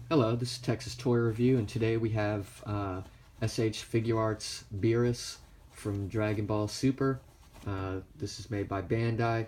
Hello, this is Texas Toy Review, and today we have SH Figuarts Beerus from Dragonball Super. This is made by Bandai.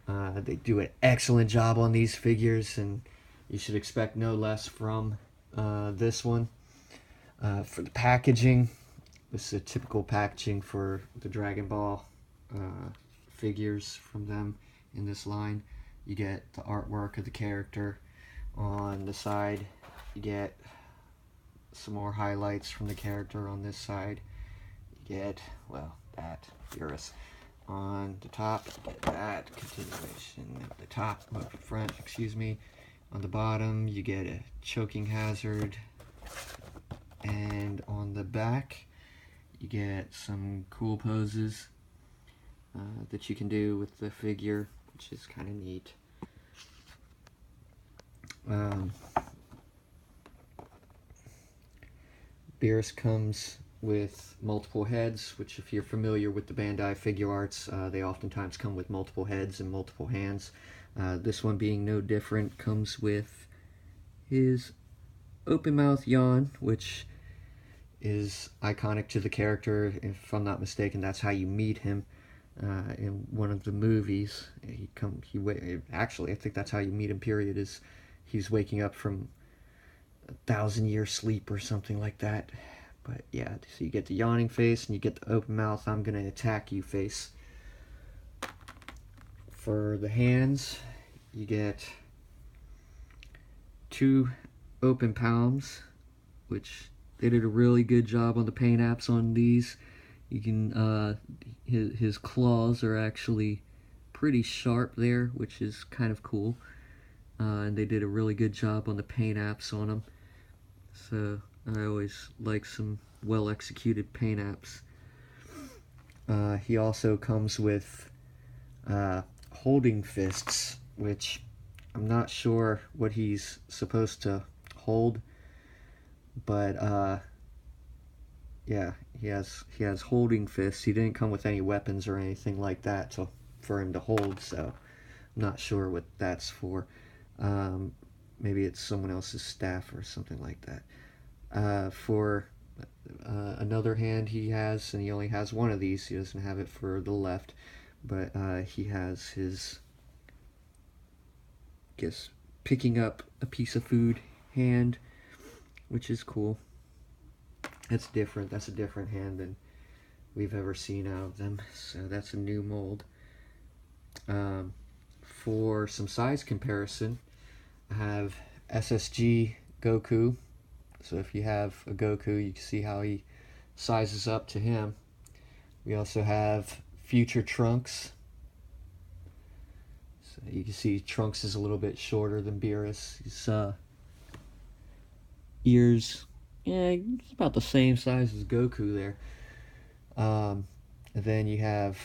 They do an excellent job on these figures, and you should expect no less from this one. For the packaging, this is a typical packaging for the Dragon Ball figures from them in this line. You get the artwork of the character on the side. You get some more highlights from the character on this side. You get, well, that Beerus. On the top, you get that continuation at the top, front, excuse me. On the bottom, you get a choking hazard. And on the back, you get some cool poses that you can do with the figure, which is kind of neat. Beerus comes with multiple heads, which if you're familiar with the Bandai Figuarts, they oftentimes come with multiple heads and multiple hands. This one being no different, comes with his open mouth yawn, which is iconic to the character. If I'm not mistaken, that's how you meet him in one of the movies. Actually, I think that's how you meet him, period, is he's waking up from 1,000-year sleep or something like that. But yeah, so you get the yawning face and you get the open mouth, I'm gonna attack you face. For the hands, you get 2 open palms, which they did a really good job on the paint apps on these. You can his claws are actually pretty sharp there, which is kind of cool. And they did a really good job on the paint apps on them. So I always like some well-executed paint apps. He also comes with holding fists, which I'm not sure what he's supposed to hold, but yeah, he has holding fists. He didn't come with any weapons or anything like that for him to hold, so I'm not sure what that's for. Maybe it's someone else's staff or something like that. For another hand he has, and he only has one of these, he doesn't have it for the left, but he has his, I guess, picking up a piece of food hand, which is cool. That's different. That's a different hand than we've ever seen out of them, so that's a new mold. For some size comparison, I have SSG Goku. So if you have a Goku, you can see how he sizes up to him. We also have Future Trunks. So you can see Trunks is a little bit shorter than Beerus. His ears, yeah, it's about the same size as Goku there. And then you have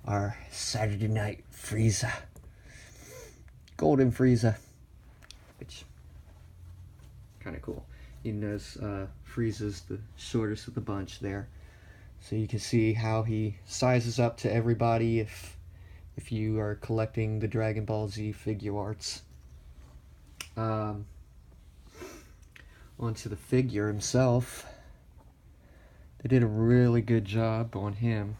our Saturday Night Frieza. Golden Frieza, which kind of cool. He knows Frieza's the shortest of the bunch there, so you can see how he sizes up to everybody if you are collecting the Dragon Ball Z Figuarts. Onto the figure himself, they did a really good job on him.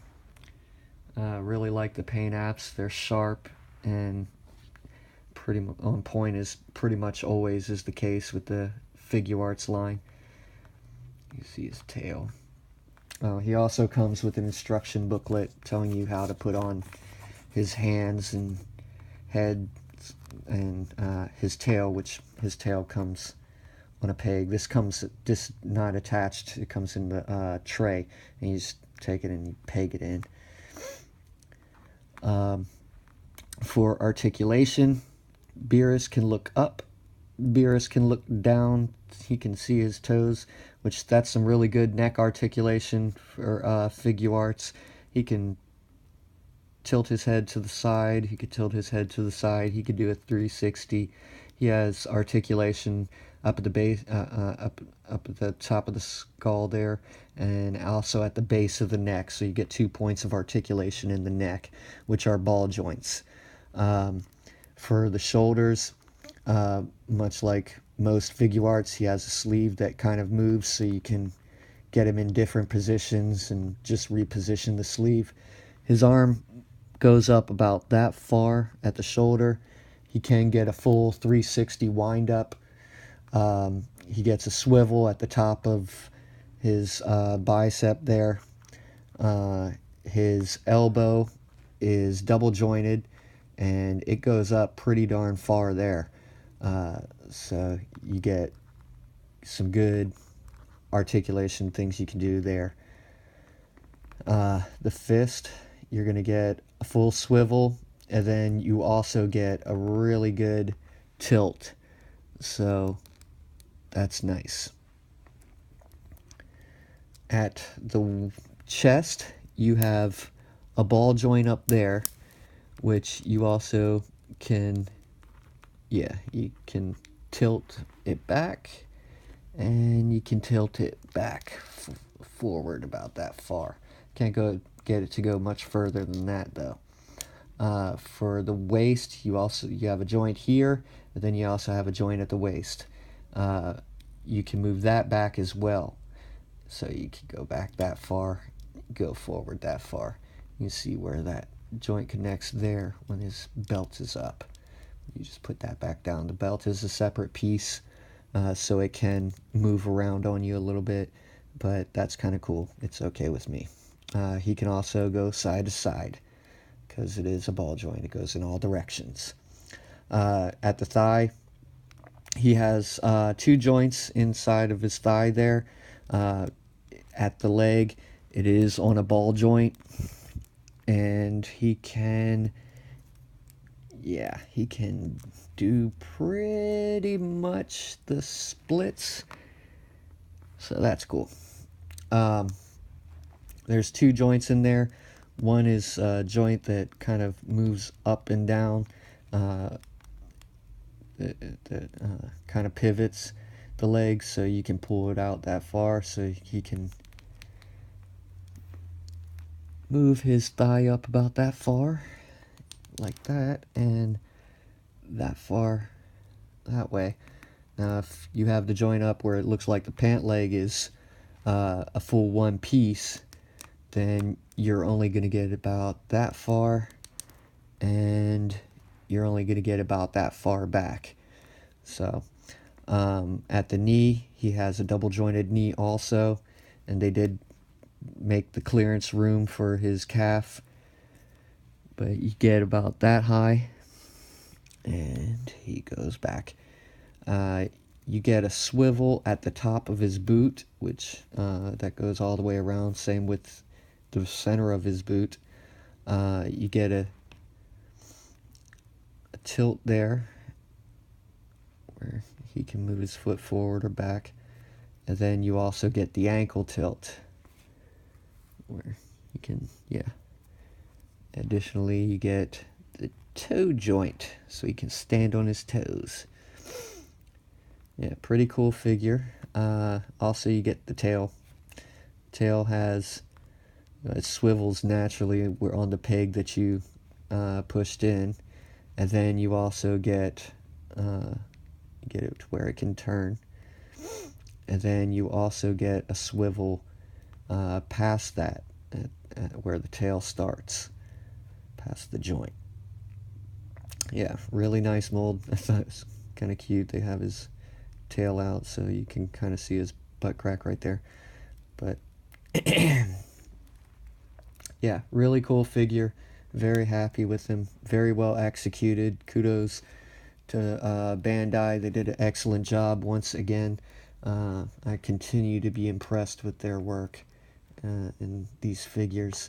Really like the paint apps. They're sharp and pretty on point, as pretty much always is the case with the Figuarts line. You see his tail. He also comes with an instruction booklet telling you how to put on his hands and head and his tail, which his tail comes on a peg. This not attached. It comes in the tray, and you just take it and you peg it in. For articulation, Beerus can look up, Beerus can look down, he can see his toes, which that's some really good neck articulation for Figuarts. He can tilt his head to the side, he could tilt his head to the side, he could do a 360. He has articulation up at the base, up at the top of the skull there, and also at the base of the neck, so you get 2 points of articulation in the neck, which are ball joints. For the shoulders, much like most Figuarts, he has a sleeve that kind of moves, so you can get him in different positions and just reposition the sleeve. His arm goes up about that far at the shoulder. He can get a full 360 wind up. He gets a swivel at the top of his bicep there. His elbow is double jointed, and it goes up pretty darn far there. So you get some good articulation things you can do there. The fist, you're going to get a full swivel, and then you also get a really good tilt. So that's nice. At the chest, you have a ball joint up there, which you also can, you can tilt it back, and you can tilt it back forward about that far. Can't get it to go much further than that though. For the waist, you have a joint here, and then you also have a joint at the waist. You can move that back as well, so you can go back that far, go forward that far. You can see where that joint connects there when his belt is up. You just put that back down. The belt is a separate piece, so it can move around on you a little bit, but that's kind of cool. It's okay with me. He can also go side to side because it is a ball joint. It goes in all directions. At the thigh, he has 2 joints inside of his thigh there. At the leg, it is on a ball joint, and he can do pretty much the splits, so that's cool. There's 2 joints in there. One is a joint that kind of moves up and down, that kind of pivots the legs, so you can pull it out that far, so he can move his thigh up about that far, like that, and that far that way. Now if you have the joint up where it looks like the pant leg is a full one piece, then you're only going to get about that far, and you're only going to get about that far back. So at the knee, he has a double jointed knee also, and they did make the clearance room for his calf, but you get about that high, and he goes back. You get a swivel at the top of his boot, which that goes all the way around. Same with the center of his boot. You get a tilt there where he can move his foot forward or back, and then you also get the ankle tilt where you can, additionally you get the toe joint so he can stand on his toes. Yeah, pretty cool figure. Also you get the tail. Tail has, it swivels naturally on the peg that you pushed in, and then you also get it to where it can turn, and then you also get a swivel past that at where the tail starts, past the joint. Yeah, really nice mold. I thought it was kind of cute. They have his tail out so you can kind of see his butt crack right there, but yeah, really cool figure. Very happy with him. Very well executed. Kudos to Bandai. They did an excellent job once again. I continue to be impressed with their work in these figures.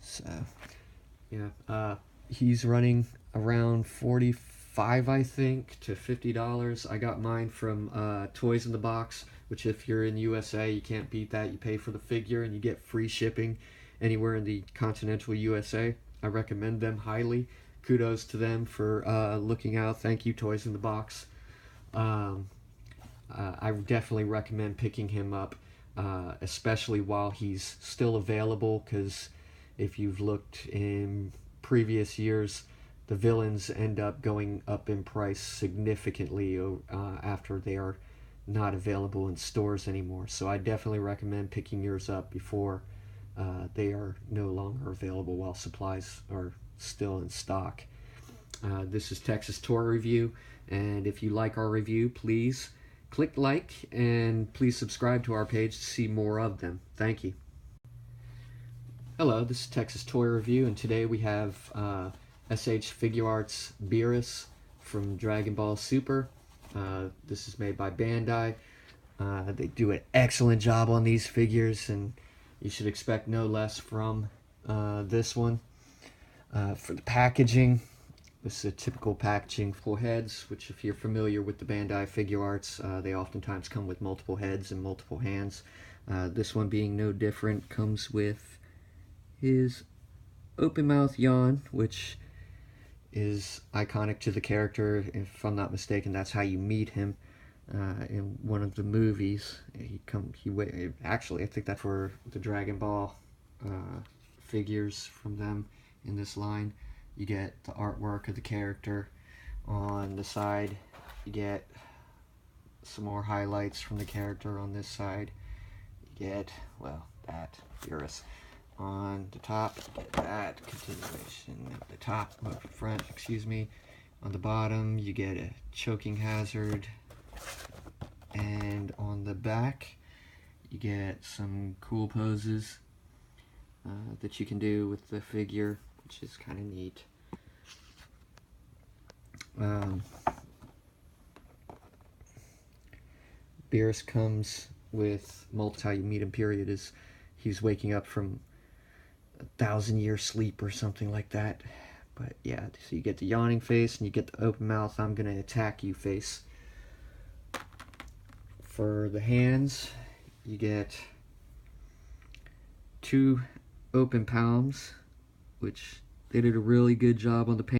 So yeah, he's running around $45, I think, to $50. I got mine from Toys in the Box, which if you're in the USA, you can't beat that. You pay for the figure and you get free shipping anywhere in the continental USA. I recommend them highly. Kudos to them for looking out. Thank you, Toys in the Box. I definitely recommend picking him up, especially while he's still available, because if you've looked in previous years, the villains end up going up in price significantly after they are not available in stores anymore. So I definitely recommend picking yours up before they are no longer available while supplies are still in stock. This is Texas Toy Review, and if you like our review, please click like and please subscribe to our page to see more of them. Thank you. Hello, this is Texas Toy Review, and today we have SH Figuarts Beerus from Dragonball Super. This is made by Bandai. They do an excellent job on these figures, and you should expect no less from this one. For the packaging, this is a typical packaging for heads, which if you're familiar with the Bandai Figuarts, they oftentimes come with multiple heads and multiple hands. This one being no different, comes with his open mouth yawn, which is iconic to the character. If I'm not mistaken, that's how you meet him in one of the movies. Actually, I think that's for the Dragon Ball figures from them in this line. You get the artwork of the character on the side. You get some more highlights from the character on this side. You get, well, that Beerus. On the top, you get that continuation at the top, front, excuse me. On the bottom, you get a choking hazard. And on the back, you get some cool poses that you can do with the figure, which is kind of neat. Beerus comes with how you meet him, period, is he's waking up from 1,000-year sleep or something like that. But yeah, so you get the yawning face and you get the open mouth, I'm gonna attack you face. For the hands, you get 2 open palms, which they did a really good job on the paint.